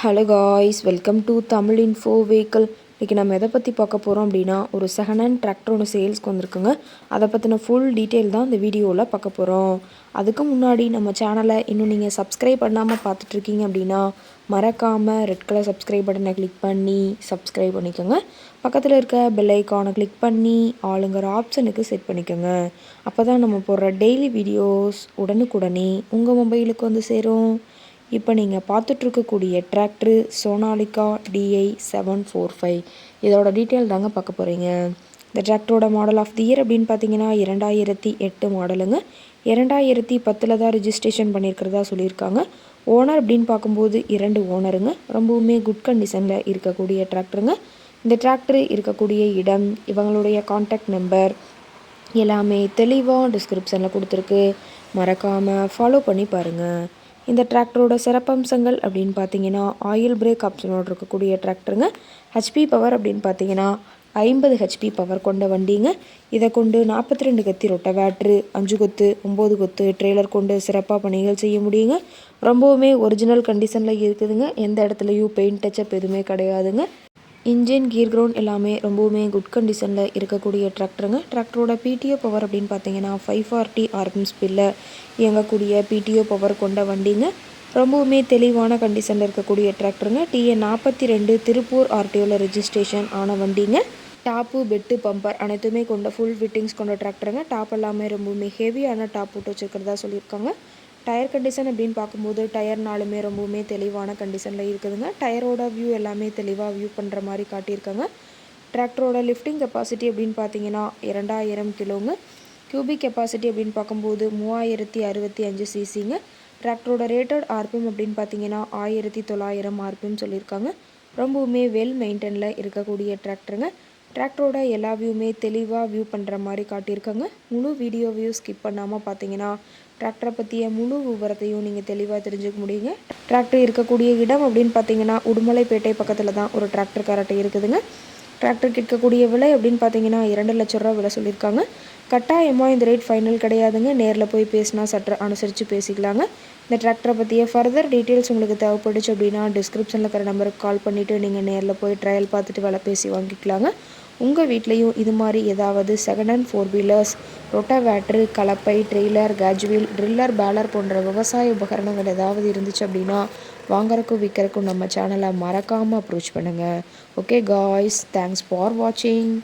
Hello guys, welcome to Tamil info vehicle. இன்றைக்கி நம்ம எதை பற்றி பார்க்க போகிறோம் அப்படின்னா, ஒரு செகண்ட் ஹேண்ட் டிராக்டர் ஒன்று சேல்ஸ்க்கு வந்திருக்குங்க. அதை பற்றின ஃபுல் டீட்டெயில் தான் இந்த வீடியோவில் பார்க்க போகிறோம். அதுக்கு முன்னாடி நம்ம சேனலை இன்னும் நீங்கள் சப்ஸ்கிரைப் பண்ணாமல் பார்த்துட்ருக்கீங்க அப்படின்னா, மறக்காமல் ரெட் கலர் சப்ஸ்கிரைப் பட்டனை கிளிக் பண்ணி சப்ஸ்கிரைப் பண்ணிக்கோங்க. பக்கத்தில் இருக்க பெல் ஐக்கானை கிளிக் பண்ணி ஆளுங்கிற ஆப்ஷனுக்கு செட் பண்ணிக்கோங்க. அப்போ தான் நம்ம போடுற டெய்லி வீடியோஸ் உடனுக்குடனே உங்கள் மொபைலுக்கு வந்து சேரும். இப்போ நீங்கள் பார்த்துட்ருக்கக்கூடிய டிராக்டரு சோனாலிகா DI745. இதோட டீட்டெயில் தாங்க பார்க்க போகிறீங்க. இந்த டிராக்டரோட மாடல் ஆஃப் தி இயர் அப்படின்னு பார்த்தீங்கன்னா 2008 மாடலுங்க. 2010 தான் ரிஜிஸ்ட்ரேஷன் பண்ணியிருக்கிறதா சொல்லியிருக்காங்க. ஓனர் அப்படின்னு பார்க்கும்போது 2 ஓனருங்க. ரொம்பவுமே குட் கண்டிஷனில் இருக்கக்கூடிய டிராக்டருங்க. இந்த டிராக்டர் இருக்கக்கூடிய இடம், இவங்களுடைய கான்டாக்ட் நம்பர் எல்லாமே தெளிவாக டிஸ்கிரிப்ஷனில் கொடுத்துருக்கு. மறக்காமல் ஃபாலோ பண்ணி பாருங்கள். இந்த டிராக்டரோட சிறப்பம்சங்கள் அப்படின்னு பார்த்தீங்கன்னா, ஆயில் பிரேக் ஆப்ஷனோடு இருக்கக்கூடிய டிராக்டருங்க. ஹெச்பி பவர் அப்படின்னு பார்த்தீங்கன்னா 50 ஹெச்பி பவர் கொண்ட வண்டிங்க. இதை கொண்டு 42 கத்தி ரொட்டவேட்ரு, 5 கொத்து 9 கொத்து ட்ரெய்லர் கொண்டு சிறப்பாக பணிகள் செய்ய முடியுங்க. ரொம்பவுமே ஒரிஜினல் கண்டிஷனில் இருக்குதுங்க. எந்த இடத்துலையும் பெயிண்ட் டச்சப் எதுவுமே கிடையாதுங்க. இன்ஜின், கீர் கிரவுண்ட் எல்லாமே ரொம்பவுமே குட் கண்டிஷனில் இருக்கக்கூடிய டிராக்டருங்க. டிராக்டரோட பிடிஓ பவர் அப்படின்னு பார்த்தீங்கன்னா 540 RPM ஸ்பீடில் இயங்கக்கூடிய பிடிஓ பவர் கொண்ட வண்டிங்க. ரொம்பவுமே தெளிவான கண்டிஷனில் இருக்கக்கூடிய டிராக்டருங்க. TN 42 திருப்பூர் RTOவில் ரெஜிஸ்ட்ரேஷன் ஆன வண்டிங்க. டாப்பு, பெட்டு, பம்பர் அனைத்துமே கொண்ட ஃபுல் ஃபிட்டிங்ஸ் கொண்ட டிராக்டருங்க. டாப் எல்லாமே ரொம்பவுமே ஹெவியான டாப் போட்டு வச்சுருக்கிறதா சொல்லியிருக்காங்க. டயர் கண்டிஷன் அப்படின்னு பார்க்கும்போது டயர்னாலுமே ரொம்பவுமே தெளிவான கண்டிஷனில் இருக்குதுங்க. டயரோட வியூ எல்லாமே தெளிவாக வியூ பண்ணுற மாதிரி காட்டியிருக்காங்க. டிராக்டரோட லிஃப்டிங் கெப்பாசிட்டி அப்படின்னு பார்த்தீங்கன்னா 2000 கிலோங்க. கியூபிக் கெப்பாசிட்டி அப்படின்னு பார்க்கும்போது 3065 சிசிங்க. டிராக்டரோட ரேட்டட் RPM அப்படின்னு பார்த்தீங்கன்னா 1900 RPM சொல்லியிருக்காங்க. ரொம்பவுமே வெல் மெயின்டெனில் இருக்கக்கூடிய டிராக்டருங்க. டிராக்டரோட எல்லா வியூமே தெளிவாக வியூ பண்ணுற மாதிரி காட்டியிருக்காங்க. முழு வீடியோவையும் ஸ்கிப் பண்ணாமல் பார்த்தீங்கன்னா டிராக்டரை பற்றிய முழு விவரத்தையும் நீங்கள் தெளிவாக தெரிஞ்சுக்க முடியுங்க. டிராக்டர் இருக்கக்கூடிய இடம் அப்படின்னு பார்த்தீங்கன்னா உடுமலைப்பேட்டை பக்கத்தில் தான் ஒரு டிராக்டர் கரெக்டாக இருக்குதுங்க. டிராக்டருக்கு இருக்கக்கூடிய விலை அப்படின்னு பார்த்தீங்கன்னா 2 லட்ச ரூபா விலை சொல்லியிருக்காங்க. கட்டாயமாக இந்த ரேட் ஃபைனல் கிடையாதுங்க. நேரில் போய் பேசினா சற்று அனுசரித்து பேசிக்கலாங்க. இந்த டிராக்டரை பற்றிய ஃபர்தர் டீட்டெயில்ஸ் உங்களுக்கு தேவைப்பட்டுச்சு அப்படின்னா டிஸ்கிரிப்ஷனில் இருக்கிற நம்பருக்கு கால் பண்ணிவிட்டு நீங்கள் நேரில் போய் ட்ரையல் பார்த்துட்டு விலை பேசி வாங்கிக்கலாங்க. உங்கள் வீட்லேயும் இது மாதிரி ஏதாவது செகண்ட் ஹேண்ட் 4 வீலர்ஸ், ரொட்டவேட்ரு, கலப்பை, ட்ரெய்லர், கேஜுவல், ட்ரில்லர், பேலர் போன்ற விவசாய உபகரணங்கள் ஏதாவது இருந்துச்சு அப்படின்னா வாங்குறக்கும் விற்கிறக்கும் நம்ம சேனலை மறக்காமல் அப்ரோச் பண்ணுங்கள். ஓகே காய்ஸ், தேங்க்ஸ் ஃபார் வாட்சிங்.